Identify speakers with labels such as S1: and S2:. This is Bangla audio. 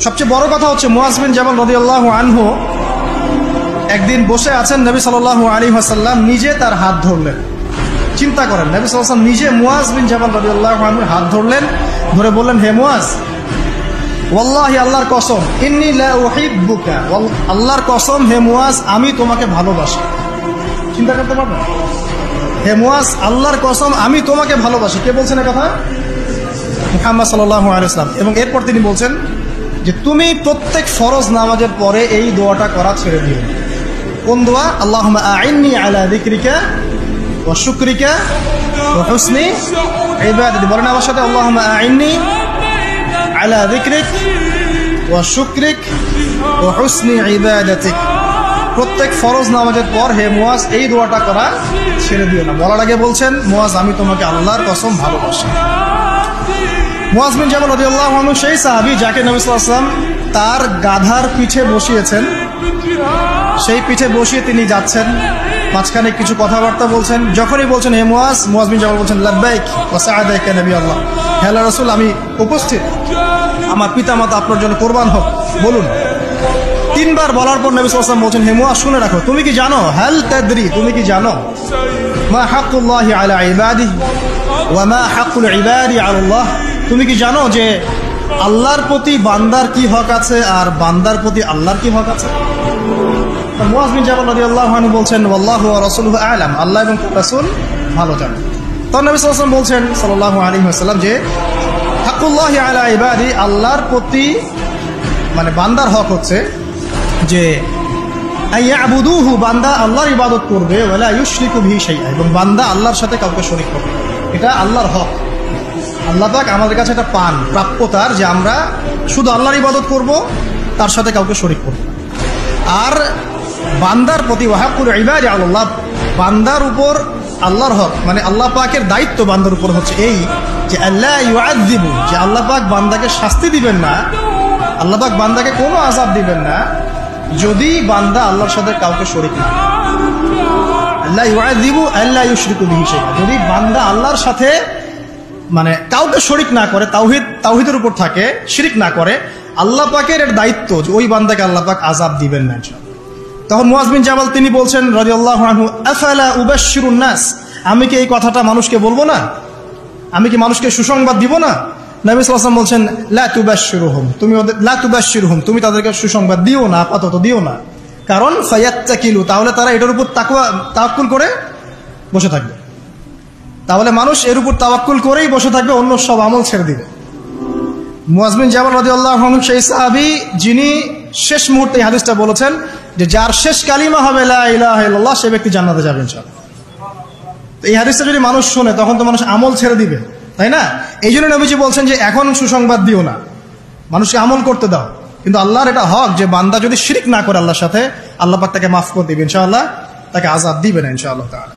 S1: সবচেয়ে বড় কথা হচ্ছে মুআজ বিন জাবাল রাদিয়াল্লাহু আনহু একদিন বসে আছেন, নবী সাল্লাল্লাহু আলাইহি ওয়াসাল্লাম নিজে তার হাত ধরলেন। চিন্তা করেন, নবী সাল্লাল্লাহু আলাইহি ওয়াসাল্লাম নিজে মুআজ বিন জাবাল রাদিয়াল্লাহু আনহুর হাত ধরলেন, ধরে বললেন, হে মুআজ, ওয়াল্লাহি, আল্লাহর কসম, ইন্নী লা উহিব্বুকা, আল্লাহর কসম হে মুআজ, আমি তোমাকে ভালোবাসি। চিন্তা করতে পারবেন? হে মুআজ, আল্লাহর কসম, আমি তোমাকে ভালোবাসি। কে বলছেন এই কথা? মুহাম্মদ সাল্লাল্লাহু আলাইহি ওয়াসাল্লাম। এবং এরপর তিনি বলছেন যে তুমি প্রত্যেক ফরজ নামাজের পরে এই দোয়াটা করা ছেড়ে দিও। কোন দোয়া? আল্লাহুম্মা আইন্নি আলা যিকরিকা ওয়া শুকরিকা ওয়া হুসনি ইবাদাতি। বলেন আমার সাথে, আল্লাহুম্মা আইন্নি আলা যিকরিক ওয়া শুকরিক ওয়া হুসনি ইবাদাতিক। প্রত্যেক ফরজ নামাজের পর হে মুআজ এই দোয়াটা করা ছেড়ে দিও না। বলার আগে বলছেন, মুআজ, আমি তোমাকে আল্লাহর কসম ভালোবাসি। মুআজ বিন জাবাল রাদিয়াল্লাহু আনহু সেই সাহাবী যাকে নবী সাল্লাল্লাহু আলাইহি ওয়াসাল্লাম তার গাধার পিঠে বসিয়েছেন। সেই পিঠে বসিয়ে তিনি যাচ্ছেন, মাঝখানে কিছু কথাবার্তা বলছেন। যখনই বলছেন হে মুআজ, মুআজ বিন জাবাল বলছেন, লাব্বাইক ওয়া সাআদাইকা নবী আল্লাহ, হে আল্লাহর রাসূল, আমি উপস্থিত, আমার পিতামাতা আপনার জন্য কোরবান হোক, বলুন। তিনবার বলার পর নবী সাল্লাল্লাহু আলাইহি ওয়াসাল্লাম বলছেন, হে মুআজ, শুনে রাখো, তুমি কি জানো, হাল তাদরি, তুমি কি জানো, মা হাক্কুল্লাহি আলা ইবাদিহি ওয়া মা হাক্কুল ইবাদি আলা আল্লাহ, তুমি কি জানো যে আল্লাহর প্রতি বান্দার কি হক আছে আর বান্দার প্রতি আল্লাহর কি হক আছে? মুআজ বিন জাবাল রাদিয়াল্লাহু আনহু বলছেন, ওয়াল্লাহু ওয়া রাসূলুহু আ'লাম, আল্লাহ এবং রাসূল ভালো জানেন। তখন নবী সাল্লাল্লাহু আলাইহি ওয়াসাল্লাম বলছেন, সাল্লাল্লাহু আলাইহি ওয়াসাল্লাম, যে হাক্কুল্লাহি আলা ইবাদি, আল্লাহর প্রতি মানে বান্দার হক হচ্ছে যে আইয়াবুদুহু, বান্দা আল্লাহর ইবাদত করবে, ওয়ালা ইউশরিকু বিহি শাইআ, এবং বান্দা আল্লাহর সাথে কাউকে শরীক করবে। এটা আল্লাহর হক। আল্লাহ পাক আমাদের কাছে একটা পান প্রাপ্যতার, যে আমরা শুধু আল্লাহর ইবাদত করব, তার সাথে কাউকে শরীক করব। আর বান্দার প্রতি ওয়াহাকুল ইবাদি আল্লাহ, বান্দার উপর আল্লাহর হক, মানে আল্লাহ পাকের দায়িত্ব বান্দার উপর হচ্ছে এই যে আল্লাহ ইউআযযিবু, যে আল্লাহ পাক বান্দাকে শাস্তি দিবেন না, আল্লাহ পাক বান্দাকে কোনো আযাব দিবেন না যদি বান্দা আল্লাহর সাথে কাউকে শরীক না। আল্লাহ ইউআযযিবু আল্লা ইউশরিকু বিহি শাইআ, যদি বান্দা আল্লাহর সাথে মানে কাউকে শরীক না করে, তাওহীদের উপর থাকে, শিরিক না করে, আল্লাহ পাকের এর দায়িত্ব যে ওই বান্দাকে আল্লাহ পাক আযাব দিবেন না। তখন মুআজ বিন জাবাল তিনি বলছেন রাদিয়াল্লাহু আনহু, আফালা উবাশশিরুন নাস, আমি কি এই কথাটা মানুষকে বলবো না? আমি কি মানুষকে সুসংবাদ দিব না? নবী সাল্লাল্লাহু আলাইহি ওয়াসাল্লাম বলছেন, লা তুবাশশিরুহুম, তুমি ওদের লা তুবাশশিরুহুম, তুমি তাদেরকে সুসংবাদ দিও না, আপাতত দিও না। কারণ ফায়াত্তাকিলু, তাহলে তারা এটার উপর তাওয়াক্কুল করে বসে থাকবে। তাহলে মানুষ এর উপর তাওয়াক্কুল করেই বসে থাকবে, অন্য সব আমল ছেড়ে দিবে। মুআজ বিন জাবাল রাদিয়াল্লাহু আনহু সেই সাহাবী যিনি শেষ মুহূর্তে এই হাদিসটা বলেছেন যে যার শেষ কালিমা হবে লা ইলাহা ইল্লাল্লাহ, সে ব্যক্তি জান্নাতে যাবে ইনশাআল্লাহ। তো এই হাদিসটা যদি মানুষ শোনে, তখন তো মানুষ আমল ছেড়ে দিবে, তাই না? এই জন্য নবীজি বলছেন যে এখন সুসংবাদ দিও না, মানুষকে আমল করতে দাও। কিন্তু আল্লাহর এটা হক যে বান্দা যদি শিরক না করে আল্লাহর সাথে, আল্লাহ পাক তাকে মাফ করে দিবেন ইনশাআল্লাহ, তাকে আযাব দিবেন না ইনশাআল্লাহ তাআলা।